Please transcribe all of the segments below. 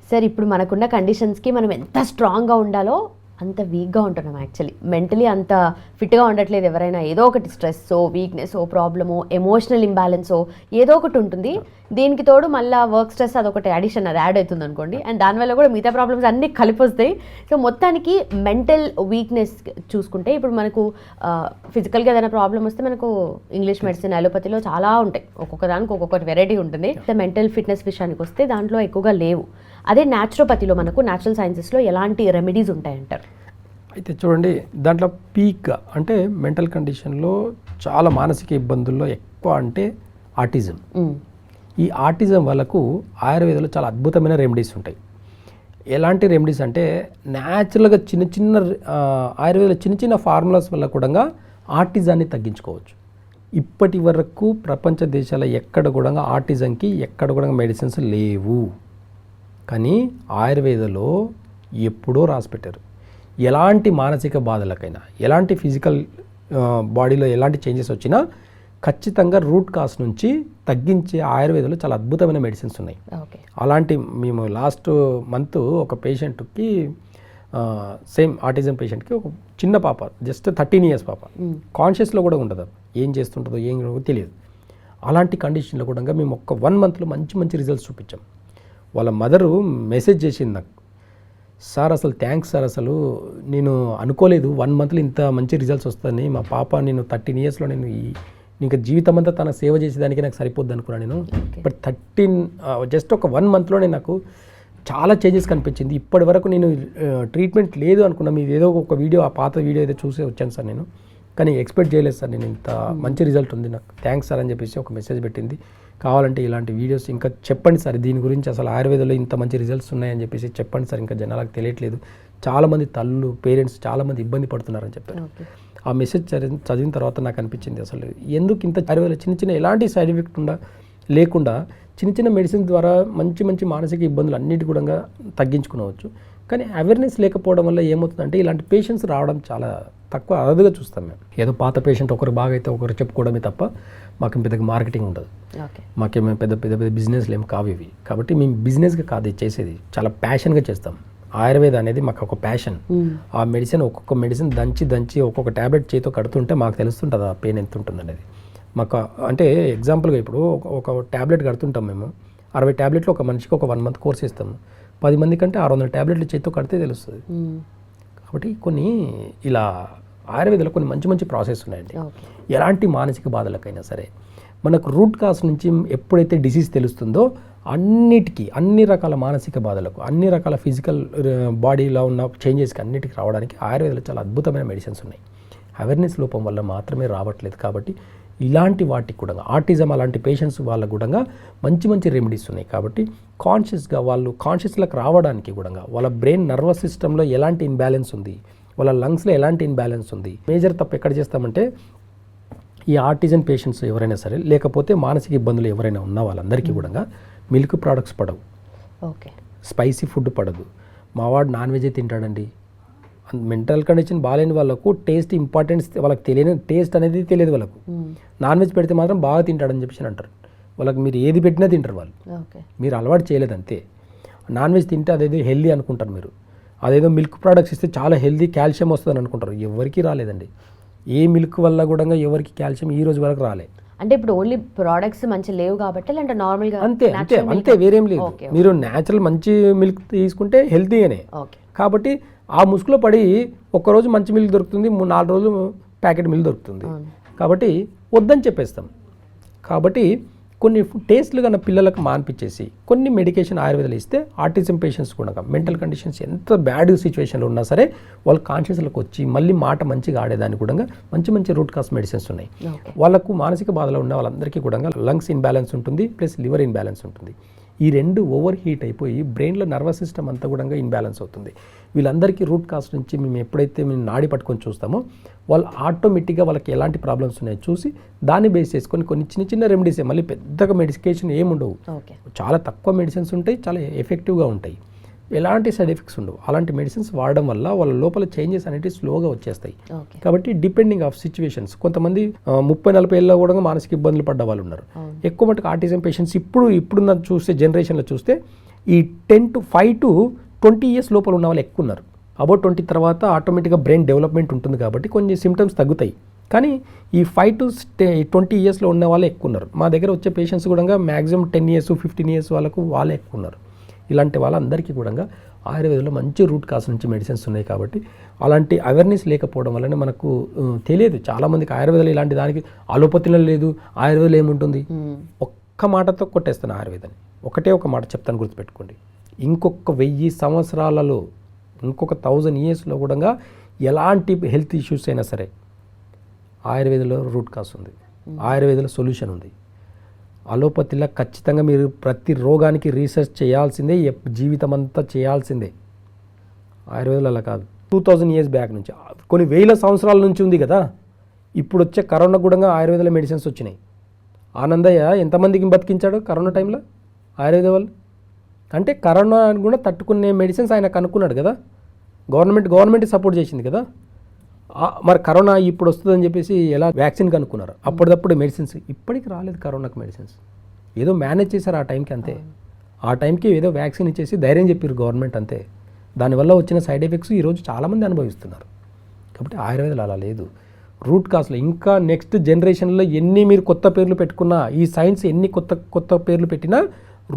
Sir ఇప్పుడు మనకున్న కండిషన్స్కి మనం ఎంత స్ట్రాంగ్గా ఉండాలో అంత వీక్గా ఉంటున్నాం. యాక్చువల్లీ మెంటలీ అంత ఫిట్గా ఉండట్లేదు. ఎవరైనా ఏదో ఒకటి స్ట్రెస్సో వీక్నెస్సో ప్రాబ్లమో ఎమోషనల్ ఇంబ్యాలెన్సో ఏదో ఒకటి ఉంటుంది. దీనికి తోడు మళ్ళీ వర్క్ స్ట్రెస్ అదొకటి అడిషన్, అది యాడ్ అవుతుంది అనుకోండి. అండ్ దానివల్ల కూడా మిగతా ప్రాబ్లమ్స్ అన్నీ కలిపి వస్తాయి. సో మొత్తానికి మెంటల్ వీక్నెస్ చూసుకుంటే ఇప్పుడు మనకు ఫిజికల్గా ఏదైనా ప్రాబ్లం వస్తే మనకు ఇంగ్లీష్ మెడిసిన్, అలోపతిలో చాలా ఉంటాయి. ఒక్కొక్క దానికి ఒక్కొక్కటి వెరైటీ ఉంటుంది. మెంటల్ ఫిట్నెస్ విషయానికి వస్తే దాంట్లో ఎక్కువగా లేవు. అదే న్యాచురోపతిలో మనకు న్యాచురల్ సైన్సెస్లో ఎలాంటి రెమెడీస్ ఉంటాయంటారు? అయితే చూడండి, దాంట్లో పీక్ అంటే మెంటల్ కండిషన్లో చాలా మానసిక ఇబ్బందుల్లో ఎక్కువ అంటే ఆటిజం. ఈ ఆటిజం వాళ్ళకు ఆయుర్వేదంలో చాలా అద్భుతమైన రెమెడీస్ ఉంటాయి. ఎలాంటి రెమెడీస్ అంటే న్యాచురల్గా చిన్న చిన్న ఆయుర్వేదంలో చిన్న చిన్న ఫార్ములాస్ వల్ల కూడా ఆటిజాన్ని తగ్గించుకోవచ్చు. ఇప్పటి వరకు ప్రపంచ దేశాల ఎక్కడ కూడా ఆటిజంకి ఎక్కడ కూడా మెడిసిన్స్ లేవు. కానీ ఆయుర్వేదంలో ఎప్పుడో రాసిపెట్టారు. ఎలాంటి మానసిక బాధలకైనా, ఎలాంటి ఫిజికల్ బాడీలో ఎలాంటి చేంజెస్ వచ్చినా ఖచ్చితంగా రూట్ కాజ్ నుంచి తగ్గించే ఆయుర్వేదంలో చాలా అద్భుతమైన మెడిసిన్స్ ఉన్నాయి. అలాంటి మేము లాస్ట్ మంత్ ఒక పేషెంట్కి సేమ్ ఆటిజం పేషెంట్కి ఒక చిన్న పాప, జస్ట్ 13 years పాప, కాన్షియస్లో కూడా ఉండదు, ఏం చేస్తుంటుందో ఏం తెలియదు. అలాంటి కండిషన్లో కూడా మేము ఒక 1 monthలో మంచి మంచి రిజల్ట్స్ చూపించాం. వాళ్ళ మదరు మెసేజ్ చేసింది నాకు, సార్ అసలు థ్యాంక్స్ సార్, అసలు నేను అనుకోలేదు 1 monthలో ఇంత మంచి రిజల్ట్స్ వస్తాయని. మా పాప నేను 13 yearsలో నేను ఇంకా జీవితం అంతా తన సేవ చేసేదానికి నాకు సరిపోద్ది అనుకున్నాను నేను. బట్ జస్ట్ ఒక 1 monthలోనే నాకు చాలా చేంజెస్ కనిపించింది. ఇప్పటి వరకు నేను ట్రీట్మెంట్ లేదు అనుకున్నా. మీరు ఏదో ఒక వీడియో, ఆ పాత వీడియో ఏదో చూసే వచ్చాను సార్ నేను, కానీ ఎక్స్పెక్ట్ చేయలేదు సార్ నేను ఇంత మంచి రిజల్ట్ ఉంది, నాకు థ్యాంక్స్ సార్ అని చెప్పేసి ఒక మెసేజ్ పెట్టింది. కావాలంటే ఇలాంటి వీడియోస్ ఇంకా చెప్పండి సార్, దీని గురించి అసలు ఆయుర్వేదంలో ఇంత మంచి రిజల్ట్స్ ఉన్నాయని చెప్పేసి చెప్పండి సార్, ఇంకా జనాలకు తెలియట్లేదు, చాలామంది తల్లులు పేరెంట్స్ చాలామంది ఇబ్బంది పడుతున్నారని చెప్పారు. ఆ మెసేజ్ చదివిన తర్వాత నాకు అనిపించింది, అసలు ఎందుకు ఇంత ఆయుర్వేదంలో చిన్న చిన్న ఎలాంటి సైడ్ ఎఫెక్ట్ లేకుండా చిన్న చిన్న మెడిసిన్ ద్వారా మంచి మంచి మానసిక ఇబ్బందులు అన్నిటి కూడా తగ్గించుకోవచ్చు. కానీ అవేర్నెస్ లేకపోవడం వల్ల ఏమవుతుందంటే ఇలాంటి పేషెంట్స్ రావడం చాలా తక్కువ, అరుదుగా చూస్తాం మేము. ఏదో పాత పేషెంట్ ఒకరు బాగా అయితే ఒకరు చెప్పుకోవడమే తప్ప మాకేం పెద్దగా మార్కెటింగ్ ఉండదు, మాకేమో పెద్ద పెద్ద పెద్ద బిజినెస్లు ఏమి కావు ఇవి. కాబట్టి మేము బిజినెస్గా కాదు చేసేది, చాలా ప్యాషన్గా చేస్తాం. ఆయుర్వేద అనేది మాకు ఒక ప్యాషన్. ఆ మెడిసిన్ ఒక్కొక్క మెడిసిన్ దంచి ఒక్కొక్క ట్యాబ్లెట్ చేతితో కడుతుంటే మాకు తెలుస్తుంటుంది ఆ పెయిన్ ఎంత ఉంటుంది అనేది. మాకు అంటే ఎగ్జాంపుల్గా ఇప్పుడు ఒక ట్యాబ్లెట్ కడుతుంటాం మేము, 60 ట్యాబ్లెట్లు ఒక మనిషికి ఒక 1 month కోర్స్ ఇస్తాము. 10 మంది కంటే 600 ట్యాబ్లెట్లు చేతితో కడితే తెలుస్తుంది. కాబట్టి కొన్ని ఇలా ఆయుర్వేదంలో కొన్ని మంచి మంచి ప్రాసెస్ ఉన్నాయండి. ఎలాంటి మానసిక బాధలకైనా సరే మనకు రూట్ కాజ్ నుంచి ఎప్పుడైతే డిసీజ్ తెలుస్తుందో అన్నిటికీ, అన్ని రకాల మానసిక బాధలకు, అన్ని రకాల ఫిజికల్ బాడీలో ఉన్న చేంజెస్కి అన్నిటికీ రావడానికి ఆయుర్వేదంలో చాలా అద్భుతమైన మెడిసిన్స్ ఉన్నాయి. అవేర్నెస్ లోపం వల్ల మాత్రమే రావట్లేదు. కాబట్టి ఇలాంటి వాటికి కూడా ఆటిజం అలాంటి పేషెంట్స్ వాళ్ళకు కూడా మంచి మంచి రెమెడీస్ ఉన్నాయి. కాబట్టి కాన్షియస్గా వాళ్ళు కాన్షియస్లకు రావడానికి కూడా వాళ్ళ బ్రెయిన్ నర్వస్ సిస్టంలో ఎలాంటి ఇన్బ్యాలెన్స్ ఉంది, వాళ్ళ లంగ్స్లో ఎలాంటి ఇన్బ్యాలెన్స్ ఉంది. మేజర్ తప్పు ఎక్కడ చేస్తామంటే ఈ ఆటిజం పేషెంట్స్ ఎవరైనా సరే, లేకపోతే మానసిక ఇబ్బందులు ఎవరైనా ఉన్న వాళ్ళందరికీ కూడా మిల్క్ ప్రోడక్ట్స్ పడవు, స్పైసీ ఫుడ్ పడదు. మావాడు నాన్ వెజ్ తింటాడండి. మెంటల్ కండిషన్ బాగాలేని వాళ్ళకు టేస్ట్ ఇంపార్టెన్స్ వాళ్ళకి తెలియని, టేస్ట్ అనేది తెలియదు వాళ్ళకు. నాన్ వెజ్ పెడితే మాత్రం బాగా తింటాడని చెప్పేసి అంటారు. వాళ్ళకి మీరు ఏది పెట్టినా తింటారు వాళ్ళు, మీరు అలవాటు చేయలేదు అంతే. నాన్ వెజ్ తింటే అదేదో హెల్దీ అనుకుంటారు మీరు, అదేదో మిల్క్ ప్రోడక్ట్స్ ఇస్తే చాలా హెల్దీ కాల్షియం వస్తుందని అనుకుంటారు. ఎవరికి రాలేదండి. ఏ మిల్క్ వల్ల కూడా ఎవరికి కాల్షియం ఈ రోజు వరకు రాలేదు. అంటే ఇప్పుడు ఓన్లీ ప్రోడక్ట్స్ మంచి లేవు కాబట్టి అంటే నార్మల్గా అంతే వేరేం లేదు. మీరు న్యాచురల్ మంచి మిల్క్ తీసుకుంటే హెల్తీగానే. కాబట్టి ఆ ముసుగులో పడి ఒక్కరోజు మంచి మిల్క్ దొరుకుతుంది, 4 రోజులు ప్యాకెట్ మిల్క్ దొరుకుతుంది. కాబట్టి వద్దని చెప్పేస్తాం. కాబట్టి కొన్ని టేస్ట్లు కన్నా పిల్లలకు మాన్పించేసి కొన్ని మెడికేషన్ ఆయుర్వేదాలు ఇస్తే ఆటిజం పేషెంట్స్ కూడా మెంటల్ కండిషన్స్ ఎంత బ్యాడ్ సిచ్యువేషన్లో ఉన్నా సరే వాళ్ళు కాన్షియస్లోకి వచ్చి మళ్ళీ మాట మంచిగా ఆడేదానికి కూడా మంచి మంచి రూట్ కాజ్ మెడిసిన్స్ ఉన్నాయి. వాళ్ళకు మానసిక బాధలో ఉన్న వాళ్ళందరికీ కూడా లంగ్స్ ఇన్బ్యాలెన్స్ ఉంటుంది, ప్లస్ లివర్ ఇన్బ్యాలెన్స్ ఉంటుంది. ఈ రెండు ఓవర్ హీట్ అయిపోయి బ్రెయిన్లో నర్వస్ సిస్టమ్ అంతా కూడా ఇన్బ్యాలెన్స్ అవుతుంది. వీళ్ళందరికీ రూట్ కాజ్ నుంచి మేము ఎప్పుడైతే మేము నాడి పట్టుకొని చూస్తామో వాళ్ళు ఆటోమేటిక్గా వాళ్ళకి ఎలాంటి ప్రాబ్లమ్స్ ఉన్నాయో చూసి దాన్ని బేస్ చేసుకొని కొన్ని చిన్న చిన్న రెమెడీసే, మళ్ళీ పెద్దగా మెడికేషన్ ఏముండవు, చాలా తక్కువ మెడిసిన్స్ ఉంటాయి, చాలా ఎఫెక్టివ్గా ఉంటాయి, ఎలాంటి సైడ్ ఎఫెక్ట్స్ ఉండవు. అలాంటి మెడిసిన్స్ వాడడం వల్ల వాళ్ళ లోపల చేంజెస్ అనేవి స్లోగా వచ్చేస్తాయి. కాబట్టి డిపెండింగ్ ఆఫ్ సిచ్యువేషన్స్, కొంతమంది 30-40 ఏళ్ళలో కూడా మానసిక ఇబ్బందులు పడ్డ వాళ్ళు ఉన్నారు. ఎక్కువ మటుకు ఆటిజం పేషెంట్స్ ఇప్పుడున్న చూస్తే జనరేషన్లో చూస్తే ఈ 5 to 20 ఇయర్స్ లోపల ఉన్న వాళ్ళు ఎక్కువ ఉన్నారు. అబౌట్ 20 తర్వాత ఆటోమేటిక్గా బ్రెయిన్ డెవలప్మెంట్ ఉంటుంది కాబట్టి కొన్ని సిమ్టమ్స్ తగ్గుతాయి. కానీ ఈ 5 to 20 ఇయర్స్లో ఉన్న వాళ్ళే ఎక్కువ ఉన్నారు. మా దగ్గర వచ్చే పేషెంట్స్ కూడా మ్యాక్సిమం 10 years 15 years వాళ్ళకు వాళ్ళే ఎక్కువ ఉన్నారు. ఇలాంటి వాళ్ళందరికీ కూడా ఆయుర్వేదంలో మంచి రూట్ కాస్ నుంచి మెడిసిన్స్ ఉన్నాయి కాబట్టి అలాంటి అవేర్నెస్ లేకపోవడం వల్లనే మనకు తెలియదు. చాలామందికి ఆయుర్వేదాలు ఇలాంటి దానికి అలోపతిలో లేదు, ఆయుర్వేదంలో ఏముంటుంది. ఒక్క మాటతో కొట్టేస్తాను ఆయుర్వేదాన్ని. ఒకటే ఒక మాట చెప్తాను, గుర్తుపెట్టుకోండి. ఇంకొక 1000 సంవత్సరాలలో, ఇంకొక 1000 yearsలో కూడా ఎలాంటి హెల్త్ ఇష్యూస్ అయినా సరే ఆయుర్వేదంలో రూట్ కాస్ ఉంది, ఆయుర్వేదంలో సొల్యూషన్ ఉంది. అలోపతిలో ఖచ్చితంగా మీరు ప్రతి రోగానికి రీసెర్చ్ చేయాల్సిందే, జీవితం అంతా చేయాల్సిందే. ఆయుర్వేదంలో అలా కాదు. 2000 years బ్యాక్ నుంచి, కొన్ని వేల సంవత్సరాల నుంచి ఉంది కదా. ఇప్పుడు వచ్చే కరోనా కూడా ఆయుర్వేదంలో మెడిసిన్స్ వచ్చినాయి. ఆనందయ్య ఎంతమందికి బతికించాడు కరోనా టైంలో ఆయుర్వేద వాళ్ళు. అంటే కరోనా కూడా తట్టుకునే మెడిసిన్స్ ఆయన కనుక్కున్నాడు కదా. గవర్నమెంట్ సపోర్ట్ చేసింది కదా. మరి కరోనా ఇప్పుడు వస్తుందని చెప్పేసి ఎలా వ్యాక్సిన్ కనుక్కున్నారు. అప్పటిదప్పుడు మెడిసిన్స్ ఇప్పటికి రాలేదు కరోనాకి మెడిసిన్స్. ఏదో మేనేజ్ చేశారు ఆ టైంకి అంతే. ఆ టైంకి ఏదో వ్యాక్సిన్ ఇచ్చేసి ధైర్యం చెప్పారు గవర్నమెంట్ అంతే. దానివల్ల వచ్చిన సైడ్ ఎఫెక్ట్స్ ఈరోజు చాలామంది అనుభవిస్తున్నారు. కాబట్టి ఆయుర్వేదాలు అలా లేదు. రూట్ కాస్లో ఇంకా నెక్స్ట్ జనరేషన్లో ఎన్ని మీరు కొత్త పేర్లు పెట్టుకున్నా, ఈ సైన్స్ ఎన్ని కొత్త పేర్లు పెట్టినా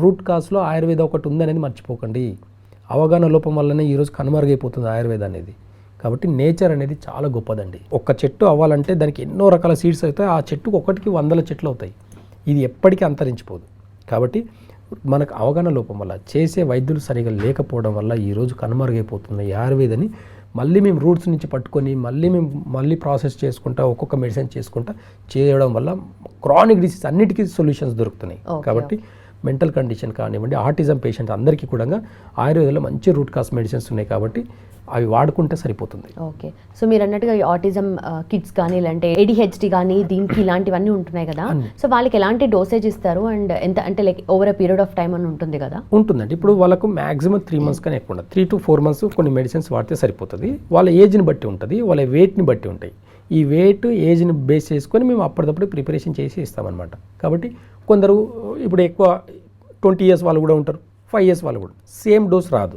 రూట్ కాస్లో ఆయుర్వేద ఒకటి ఉందనేది మర్చిపోకండి. అవగాహన లోపం వల్లనే ఈరోజు కనుమరుగైపోతుంది ఆయుర్వేద అనేది. కాబట్టి నేచర్ అనేది చాలా గొప్పదండి. ఒక్క చెట్టు అవ్వాలంటే దానికి ఎన్నో రకాల సీడ్స్ అవుతాయి. ఆ చెట్టుకు ఒకటికి 100 చెట్లు అవుతాయి. ఇది ఎప్పటికీ అంతరించిపోదు. కాబట్టి మనకు అవగాహన లోపం వల్ల, చేసే వైద్యులు సరిగా లేకపోవడం వల్ల ఈరోజు కనుమరుగైపోతుంది ఈ ఆయుర్వేదని. మళ్ళీ మేము రూట్స్ నుంచి పట్టుకొని మళ్ళీ ప్రాసెస్ చేసుకుంటా, ఒక్కొక్క మెడిసిన్ చేసుకుంటా చేయడం వల్ల క్రానిక్ డిసీజ్ అన్నిటికీ సొల్యూషన్స్ దొరుకుతున్నాయి. కాబట్టి మెంటల్ కండిషన్ కానివ్వండి, ఆటిజం పేషెంట్ అందరికీ కూడా ఆయుర్వేదంలో మంచి రూట్ కాస్ మెడిసిన్స్ ఉన్నాయి కాబట్టి అవి వాడుకుంటే సరిపోతుంది. ఓకే. సో మీరు అన్నట్టుగా ఆటిజం కిడ్స్ కానీ లేదంటే ADHD కానీ దీనికి ఇలాంటివన్నీ ఉంటున్నాయి కదా. సో వాళ్ళకి ఎలాంటి డోసేజ్ ఇస్తారు అండ్ ఎంత అంటే like over a period of time అని ఉంటుంది కదా? ఉంటుందండి. ఇప్పుడు వాళ్ళకు మ్యాక్సిమం 3 months కానీ ఎక్కువ ఉండదు. 3 to 4 months కొన్ని మెడిసిన్స్ వాడితే సరిపోతుంది. వాళ్ళ ఏజ్ని బట్టి ఉంటుంది, వాళ్ళ వెయిట్ని బట్టి ఉంటాయి. ఈ వెయిట్ ఏజ్ని బేస్ చేసుకొని మేము అప్పటిదప్పుడు ప్రిపరేషన్ చేసి ఇస్తామన్నమాట. కాబట్టి కొందరు ఇప్పుడు ఎక్కువ 20 years వాళ్ళు కూడా ఉంటారు, 5 years వాళ్ళు కూడా సేమ్ డోస్ రాదు.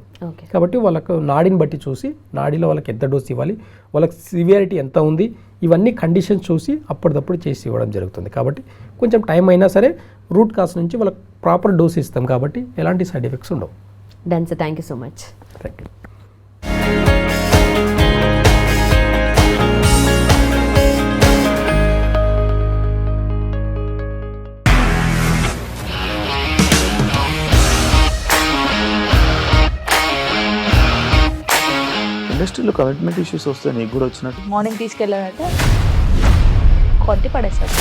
కాబట్టి వాళ్ళకు నాడిని బట్టి చూసి, నాడిలో వాళ్ళకి ఎంత డోస్ ఇవ్వాలి, వాళ్ళకి సివియారిటీ ఎంత ఉంది, ఇవన్నీ కండిషన్స్ చూసి అప్పటిదప్పుడు చేసి ఇవ్వడం జరుగుతుంది. కాబట్టి కొంచెం టైం అయినా సరే రూట్ కాస్ నుంచి వాళ్ళకి ప్రాపర్ డోస్ ఇస్తాం కాబట్టి ఎలాంటి సైడ్ ఎఫెక్ట్స్ ఉండవు. Done sir, thank you so much. Thank you. ఇండస్ట్రీలో కమిట్మెంట్ ఇష్యూస్ వస్తే నీకు కూడా వచ్చినట్టు? మార్నింగ్ తీసుకెళ్ళాడంటే కొట్టి పడేస్తాడు.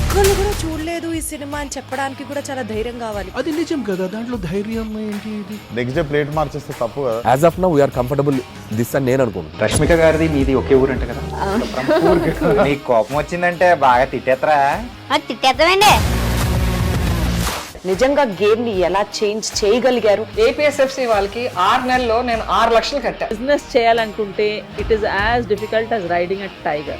ఒక్కళ్ళు కూడా చూడలేదు ఈ సినిమా అని చెప్పడానికి కూడా చాలా ధైర్యం కావాలి. అది నిజం కదా, దాంట్లో ధైర్యం ఏంటి? ఇది నెక్స్ట్ డే ప్లేట్ మార్చేస్తే తప్పు కదా. As of now we are comfortable this అని నేను అనుకుంటున్నాను. రష్మిక గారిది మీది ఒకే ఊరంట కదా? నీకు కోపం వచ్చిందంటే బాగా తిట్టేత్తరా? తిట్టేద్దామండి. నిజంగా గేమ్ ని ఎలా చేంజ్ చేయగలిగారు? APSFC వాళ్ళకి 6 నెలల్లో నేను 6 లక్షలు కట్టా. బిజినెస్ చేయాలనుకుంటే it is as difficult as riding a tiger.